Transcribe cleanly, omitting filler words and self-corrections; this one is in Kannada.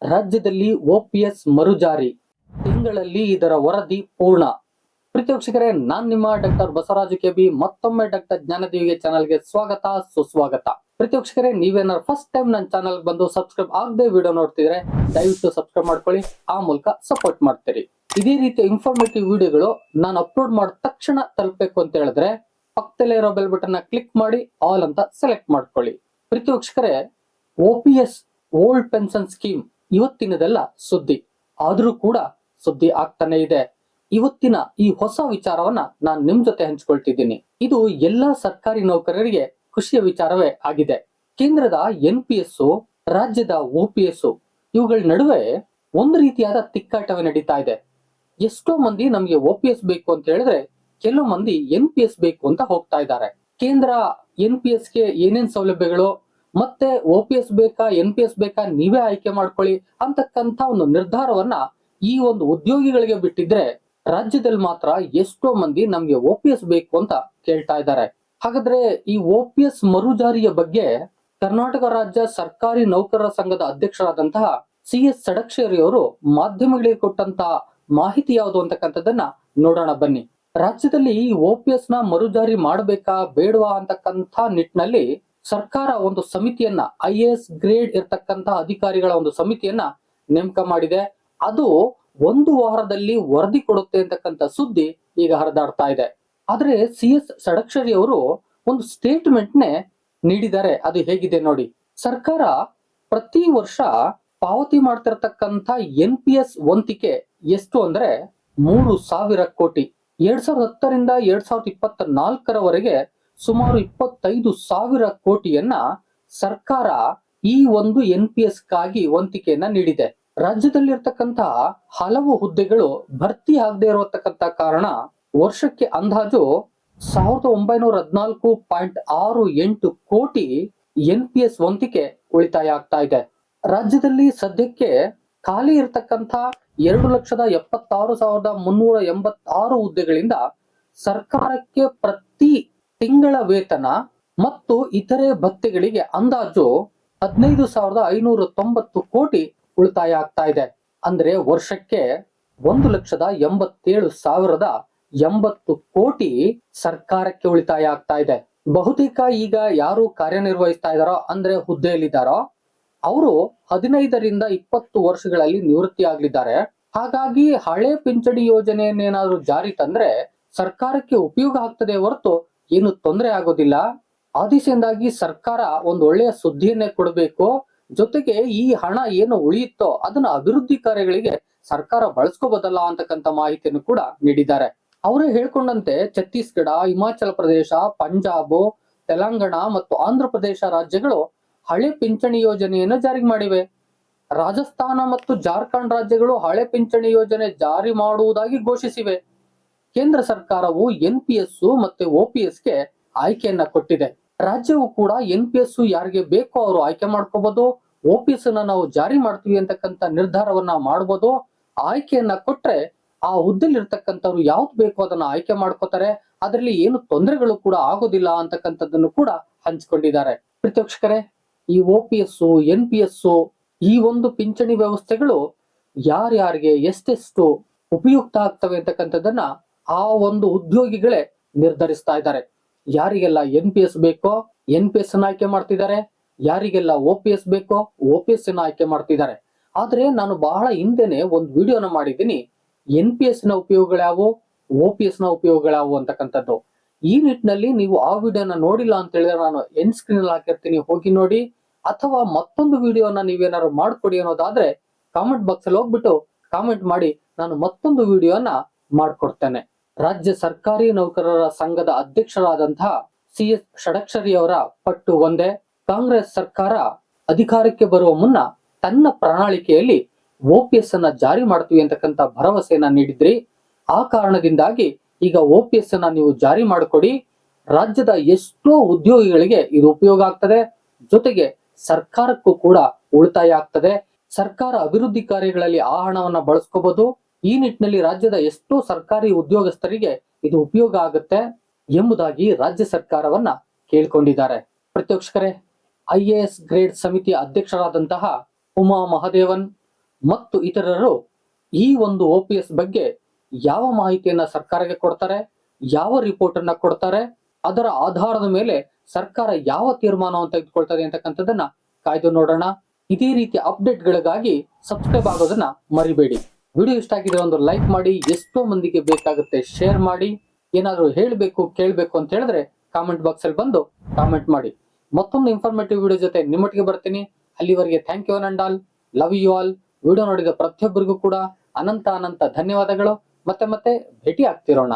ರಾಜ್ಯದಲ್ಲಿ ಓಪಿಎಸ್ ಮರುಜಾರಿ, ತಿಂಗಳಲ್ಲಿ ಇದರ ವರದಿ ಪೂರ್ಣ. ಪ್ರೀತಿ ವೀಕ್ಷಕರೇ, ನಾನ್ ನಿಮ್ಮ ಡಾಕ್ಟರ್ ಬಸವರಾಜು ಕೆಬಿ ಮತ್ತೊಮ್ಮೆ ಡಾಕ್ಟರ್ ಜ್ಞಾನದೇವಿಗೆ ಚಾನಲ್ಗೆ ಸ್ವಾಗತ ಸುಸ್ವಾಗತ. ಪ್ರೀತಿ ವೀಕ್ಷಕರೇ, ನೀವೇನಾದ್ರು ಫಸ್ಟ್ ಟೈಮ್ ನನ್ನ ಚಾನಲ್ ಬಂದು ಸಬ್ಸ್ಕ್ರೈಬ್ ಆಗದೆ ವಿಡಿಯೋ ನೋಡ್ತಿದ್ರೆ ದಯವಿಟ್ಟು ಸಬ್ಸ್ಕ್ರೈಬ್ ಮಾಡ್ಕೊಳ್ಳಿ, ಆ ಮೂಲಕ ಸಪೋರ್ಟ್ ಮಾಡ್ತೀರಿ. ಇದೇ ರೀತಿಯ ಇನ್ಫಾರ್ಮೇಟಿವ್ ವಿಡಿಯೋಗಳು ನಾನು ಅಪ್ಲೋಡ್ ಮಾಡಿದ ತಕ್ಷಣ ತಲುಪಬೇಕು ಅಂತ ಹೇಳಿದ್ರೆ ಪಕ್ಕದಲ್ಲೇ ಇರೋ ಬೆಲ್ ಬಟನ್ ಕ್ಲಿಕ್ ಮಾಡಿ ಆಲ್ ಅಂತ ಸೆಲೆಕ್ಟ್ ಮಾಡ್ಕೊಳ್ಳಿ. ಪ್ರೀತಿ ವೀಕ್ಷಕರೇ, ಓಪಿಎಸ್ ಓಲ್ಡ್ ಪೆನ್ಷನ್ ಸ್ಕೀಮ್ ಇವತ್ತಿನದೆಲ್ಲ ಸುದ್ದಿ, ಆದ್ರೂ ಕೂಡ ಸುದ್ದಿ ಆಗ್ತಾನೆ ಇದೆ. ಇವತ್ತಿನ ಈ ಹೊಸ ವಿಚಾರವನ್ನ ನಾನು ನಿಮ್ ಜೊತೆ ಹಂಚಿಕೊಳ್ತಿದ್ದೀನಿ. ಇದು ಎಲ್ಲಾ ಸರ್ಕಾರಿ ನೌಕರರಿಗೆ ಖುಷಿಯ ವಿಚಾರವೇ ಆಗಿದೆ. ಕೇಂದ್ರದ NPS, ರಾಜ್ಯದ OPS ಇವುಗಳ ನಡುವೆ ಒಂದು ರೀತಿಯಾದ ತಿಕ್ಕಾಟವೇ ನಡೀತಾ ಇದೆ. ಎಷ್ಟೋ ಮಂದಿ ನಮ್ಗೆ OPS ಬೇಕು ಅಂತ ಹೇಳಿದ್ರೆ ಕೆಲವು ಮಂದಿ NPS ಬೇಕು ಅಂತ ಹೋಗ್ತಾ ಇದ್ದಾರೆ. ಕೇಂದ್ರ NPS ಗೆ ಏನೇನ್ ಸೌಲಭ್ಯಗಳು ಮತ್ತೆ OPS ಬೇಕಾ NPS ಬೇಕಾ ನೀವೇ ಆಯ್ಕೆ ಮಾಡ್ಕೊಳ್ಳಿ ಅಂತಕ್ಕಂತ ಒಂದು ನಿರ್ಧಾರವನ್ನ ಈ ಒಂದು ಉದ್ಯೋಗಿಗಳಿಗೆ ಬಿಟ್ಟಿದ್ರೆ, ರಾಜ್ಯದಲ್ಲಿ ಮಾತ್ರ ಎಷ್ಟೋ ಮಂದಿ ನಮ್ಗೆ OPS ಬೇಕು ಅಂತ ಕೇಳ್ತಾ ಇದ್ದಾರೆ. ಹಾಗಾದ್ರೆ ಈ OPS ಮರುಜಾರಿಯ ಬಗ್ಗೆ ಕರ್ನಾಟಕ ರಾಜ್ಯ ಸರ್ಕಾರಿ ನೌಕರರ ಸಂಘದ ಅಧ್ಯಕ್ಷರಾದಂತಹ CS ಷಡಕ್ಷರಿ ಅವರು ಮಾಧ್ಯಮಗಳಿಗೆ ಕೊಟ್ಟಂತಹ ಮಾಹಿತಿ ಯಾವುದು ಅಂತಕ್ಕಂಥದ್ದನ್ನ ನೋಡೋಣ ಬನ್ನಿ. ರಾಜ್ಯದಲ್ಲಿ ಈ OPS ನ ಮರುಜಾರಿ ಮಾಡಬೇಕಾ ಬೇಡವಾ ಅಂತಕ್ಕಂಥ ನಿಟ್ಟಿನಲ್ಲಿ ಸರ್ಕಾರ ಒಂದು ಸಮಿತಿಯನ್ನ, IAS ಗ್ರೇಡ್ ಇರ್ತಕ್ಕಂಥ ಅಧಿಕಾರಿಗಳ ಒಂದು ಸಮಿತಿಯನ್ನ ನೇಮಕ ಮಾಡಿದೆ. ಅದು 1 ವಾರದಲ್ಲಿ ವರದಿ ಕೊಡುತ್ತೆ ಅಂತಕ್ಕಂಥ ಸುದ್ದಿ ಈಗ ಹರಿದಾಡ್ತಾ ಇದೆ. ಆದ್ರೆ CS ಷಡಕ್ಷರಿ ಅವರು ಒಂದು ಸ್ಟೇಟ್ಮೆಂಟ್ ನೇ ನೀಡಿದ್ದಾರೆ. ಅದು ಹೇಗಿದೆ ನೋಡಿ. ಸರ್ಕಾರ ಪ್ರತಿ ವರ್ಷ ಪಾವತಿ ಮಾಡ್ತಿರ್ತಕ್ಕಂಥ NPS ವಂತಿಕೆ ಎಷ್ಟು ಅಂದ್ರೆ 3,000 ಕೋಟಿ. 2010 ರಿಂದ 2024 ಸುಮಾರು 25,000 ಕೋಟಿಯನ್ನ ಸರ್ಕಾರ ಈ ಒಂದು NPS ಗಾಗಿ ವಂತಿಕೆಯನ್ನ ನೀಡಿದೆ. ರಾಜ್ಯದಲ್ಲಿರ್ತಕ್ಕಂತಹ ಹಲವು ಹುದ್ದೆಗಳು ಭರ್ತಿ ಆಗದೆ ಇರತಕ್ಕಂತ ಕಾರಣ ವರ್ಷಕ್ಕೆ ಅಂದಾಜು 1914.68 ಕೋಟಿ NPS ವಂತಿಕೆ ಉಳಿತಾಯ ಆಗ್ತಾ ಇದೆ. ರಾಜ್ಯದಲ್ಲಿ ಸದ್ಯಕ್ಕೆ ಖಾಲಿ ಇರತಕ್ಕಂತ 2,76,386 ಹುದ್ದೆಗಳಿಂದ ಸರ್ಕಾರಕ್ಕೆ ಪ್ರತಿ ತಿಂಗಳ ವೇತನ ಮತ್ತು ಇತರೆ ಭತ್ಯೆಗಳಿಗೆ ಅಂದಾಜು 15,590 ಕೋಟಿ ಉಳಿತಾಯ ಆಗ್ತಾ ಇದೆ. ಅಂದ್ರೆ ವರ್ಷಕ್ಕೆ 1,87,080 ಕೋಟಿ ಸರ್ಕಾರಕ್ಕೆ ಉಳಿತಾಯ ಆಗ್ತಾ ಇದೆ. ಬಹುತೇಕ ಈಗ ಯಾರು ಕಾರ್ಯನಿರ್ವಹಿಸ್ತಾ ಇದಾರೋ ಅಂದ್ರೆ ಹುದ್ದೆಯಲ್ಲಿದ್ದಾರೋ ಅವರು 15 ರಿಂದ 20 ವರ್ಷಗಳಲ್ಲಿ ನಿವೃತ್ತಿ ಆಗ್ಲಿದ್ದಾರೆ. ಹಾಗಾಗಿ ಹಳೆ ಪಿಂಚಣಿ ಯೋಜನೆಯನ್ನೇನಾದ್ರೂ ಜಾರಿ ತಂದ್ರೆ ಸರ್ಕಾರಕ್ಕೆ ಉಪಯೋಗ ಆಗ್ತದೆ ಹೊರತು ಏನು ತೊಂದರೆ ಆಗೋದಿಲ್ಲ. ಆ ದಿಸೆಯಿಂದಾಗಿ ಸರ್ಕಾರ ಒಂದು ಒಳ್ಳೆಯ ಸುದ್ದಿಯನ್ನೇ ಕೊಡಬೇಕು. ಜೊತೆಗೆ ಈ ಹಣ ಏನು ಉಳಿಯುತ್ತೋ ಅದನ್ನ ಅಭಿವೃದ್ಧಿ ಕಾರ್ಯಗಳಿಗೆ ಸರ್ಕಾರ ಬಳಸ್ಕೋಬೋದಲ್ಲ ಅಂತಕ್ಕಂಥ ಮಾಹಿತಿಯನ್ನು ಕೂಡ ನೀಡಿದ್ದಾರೆ. ಅವರೇ ಹೇಳ್ಕೊಂಡಂತೆ ಛತ್ತೀಸ್ಗಢ, ಹಿಮಾಚಲ ಪ್ರದೇಶ, ಪಂಜಾಬ್, ತೆಲಂಗಾಣ ಮತ್ತು ಆಂಧ್ರ ಪ್ರದೇಶ ರಾಜ್ಯಗಳು ಹಳೆ ಪಿಂಚಣಿ ಯೋಜನೆಯನ್ನು ಜಾರಿ ಮಾಡಿವೆ. ರಾಜಸ್ಥಾನ ಮತ್ತು ಜಾರ್ಖಂಡ್ ರಾಜ್ಯಗಳು ಹಳೆ ಪಿಂಚಣಿ ಯೋಜನೆ ಜಾರಿ ಮಾಡುವುದಾಗಿ ಘೋಷಿಸಿವೆ. ಕೇಂದ್ರ ಸರ್ಕಾರವು NPS ಮತ್ತೆ OPS ಗೆ ಆಯ್ಕೆಯನ್ನ ಕೊಟ್ಟಿದೆ. ರಾಜ್ಯವು ಕೂಡ NPS ಯಾರಿಗೆ ಬೇಕೋ ಅವರು ಆಯ್ಕೆ ಮಾಡ್ಕೋಬಹುದು, OPS ನಾವು ಜಾರಿ ಮಾಡ್ತೀವಿ ಅಂತಕ್ಕಂಥ ನಿರ್ಧಾರವನ್ನ ಮಾಡಬಹುದು. ಆಯ್ಕೆಯನ್ನ ಕೊಟ್ರೆ ಆ ಹುದ್ದೆಲಿರ್ತಕ್ಕಂಥವ್ರು ಯಾವ್ದು ಬೇಕೋ ಅದನ್ನ ಆಯ್ಕೆ ಮಾಡ್ಕೋತಾರೆ. ಅದರಲ್ಲಿ ಏನು ತೊಂದರೆಗಳು ಕೂಡ ಆಗೋದಿಲ್ಲ ಅಂತಕ್ಕಂಥದ್ದನ್ನು ಕೂಡ ಹಂಚಿಕೊಂಡಿದ್ದಾರೆ. ಪ್ರೀತಿವೀಕ್ಷಕರೇ, ಈ OPS NPS ಈ ಒಂದು ಪಿಂಚಣಿ ವ್ಯವಸ್ಥೆಗಳು ಯಾರ್ಯಾರಿಗೆ ಎಷ್ಟೆಷ್ಟು ಉಪಯುಕ್ತ ಆಗ್ತವೆ ಅಂತಕ್ಕಂಥದ್ದನ್ನ ಆ ಒಂದು ಉದ್ಯೋಗಿಗಳೇ ನಿರ್ಧರಿಸ್ತಾ ಇದ್ದಾರೆ. ಯಾರಿಗೆಲ್ಲ NPS ಬೇಕೋ NPS ಅನ್ನ ಆಯ್ಕೆ ಮಾಡ್ತಿದ್ದಾರೆ, ಯಾರಿಗೆಲ್ಲ OPS ಬೇಕೋ OPS ಅನ್ನ ಆಯ್ಕೆ ಮಾಡ್ತಿದ್ದಾರೆ. ಆದ್ರೆ ನಾನು ಬಹಳ ಹಿಂದೆನೆ ಒಂದು ವಿಡಿಯೋನ ಮಾಡಿದ್ದೀನಿ, NPS ನ ಉಪಯೋಗಗಳಾವು, OPS ನ ಉಪಯೋಗಗಳಾವು ಅಂತಕ್ಕಂಥದ್ದು. ಈ ನಿಟ್ಟಿನಲ್ಲಿ ನೀವು ಆ ವಿಡಿಯೋನ ನೋಡಿಲ್ಲ ಅಂತ ಹೇಳಿದ್ರೆ ನಾನು ಎಂಡ್ ಸ್ಕ್ರೀನ್ ಅಲ್ಲಿ ಹಾಕಿರ್ತೀನಿ, ಹೋಗಿ ನೋಡಿ. ಅಥವಾ ಮತ್ತೊಂದು ವಿಡಿಯೋನ ನೀವೇನಾದ್ರು ಮಾಡ್ಕೊಡಿ ಅನ್ನೋದಾದ್ರೆ ಕಾಮೆಂಟ್ ಬಾಕ್ಸ್ ಅಲ್ಲಿ ಹೋಗ್ಬಿಟ್ಟು ಕಾಮೆಂಟ್ ಮಾಡಿ, ನಾನು ಮತ್ತೊಂದು ವಿಡಿಯೋನ ಮಾಡ್ಕೊಡ್ತೇನೆ. ರಾಜ್ಯ ಸರ್ಕಾರಿ ನೌಕರರ ಸಂಘದ ಅಧ್ಯಕ್ಷರಾದಂತಹ CS ಷಡಕ್ಷರಿ ಅವರ ಪಟ್ಟು ಒಂದೇ. ಕಾಂಗ್ರೆಸ್ ಸರ್ಕಾರ ಅಧಿಕಾರಕ್ಕೆ ಬರುವ ಮುನ್ನ ತನ್ನ ಪ್ರಣಾಳಿಕೆಯಲ್ಲಿ OPS ಅನ್ನ ಜಾರಿ ಮಾಡ್ತೀವಿ ಅಂತಕ್ಕಂಥ ಭರವಸೆಯನ್ನ ನೀಡಿದ್ರಿ. ಆ ಕಾರಣದಿಂದಾಗಿ ಈಗ OPS ಅನ್ನ ನೀವು ಜಾರಿ ಮಾಡಿಕೊಡಿ. ರಾಜ್ಯದ ಎಷ್ಟೋ ಉದ್ಯೋಗಿಗಳಿಗೆ ಇದು ಉಪಯೋಗ ಆಗ್ತದೆ, ಜೊತೆಗೆ ಸರ್ಕಾರಕ್ಕೂ ಕೂಡ ಉಳಿತಾಯ ಆಗ್ತದೆ. ಸರ್ಕಾರ ಅಭಿವೃದ್ಧಿ ಕಾರ್ಯಗಳಲ್ಲಿ ಆ ಹಣವನ್ನ ಬಳಸ್ಕೋಬಹುದು. ಈ ನಿಟ್ಟಿನಲ್ಲಿ ರಾಜ್ಯದ ಎಷ್ಟೋ ಸರ್ಕಾರಿ ಉದ್ಯೋಗಸ್ಥರಿಗೆ ಇದು ಉಪಯೋಗ ಆಗುತ್ತೆ ಎಂಬುದಾಗಿ ರಾಜ್ಯ ಸರ್ಕಾರವನ್ನ ಕೇಳ್ಕೊಂಡಿದ್ದಾರೆ. ಪ್ರತಿವೀಕ್ಷಕರೇ, IAS ಗ್ರೇಡ್ ಸಮಿತಿಯ ಅಧ್ಯಕ್ಷರಾದಂತಹ ಉಮಾ ಮಹದೇವನ್, ಮತ್ತು ಇತರರು ಈ ಒಂದು OPS ಬಗ್ಗೆ ಯಾವ ಮಾಹಿತಿಯನ್ನ ಸರ್ಕಾರಕ್ಕೆ ಕೊಡ್ತಾರೆ, ಯಾವ ರಿಪೋರ್ಟ್ ಅನ್ನ ಕೊಡ್ತಾರೆ, ಅದರ ಆಧಾರದ ಮೇಲೆ ಸರ್ಕಾರ ಯಾವ ತೀರ್ಮಾನವನ್ನು ತೆಗೆದುಕೊಳ್ತದೆ ಅಂತಕ್ಕಂಥದ್ದನ್ನ ಕಾಯ್ದು ನೋಡೋಣ. ಇದೇ ರೀತಿಯ ಅಪ್ಡೇಟ್ಗಳಿಗಾಗಿ ಸಬ್ಸ್ಕ್ರೈಬ್ ಆಗೋದನ್ನ ಮರಿಬೇಡಿ. ವಿಡಿಯೋ ಇಷ್ಟ ಆಗಿದ್ರೆ ಒಂದು ಲೈಕ್ ಮಾಡಿ, ಎಷ್ಟೋ ಮಂದಿಗೆ ಬೇಕಾಗುತ್ತೆ ಶೇರ್ ಮಾಡಿ. ಏನಾದರೂ ಹೇಳಬೇಕು ಕೇಳಬೇಕು ಅಂತ ಹೇಳಿದ್ರೆ ಕಾಮೆಂಟ್ ಬಾಕ್ಸ್ ಅಲ್ಲಿ ಬಂದು ಕಾಮೆಂಟ್ ಮಾಡಿ. ಮತ್ತೊಂದು ಇನ್ಫಾರ್ಮೇಟಿವ್ ವಿಡಿಯೋ ಜೊತೆ ನಿಮ್ಮೊಟ್ಟಿಗೆ ಬರ್ತೀನಿ. ಅಲ್ಲಿವರೆಗೆ thank you and all, love you all. Video ನೋಡಿದ ಪ್ರತಿಯೊಬ್ಬರಿಗೂ ಕೂಡ ಅನಂತ ಧನ್ಯವಾದಗಳು. ಮತ್ತೆ ಭೇಟಿ ಆಗ್ತಿರೋಣ.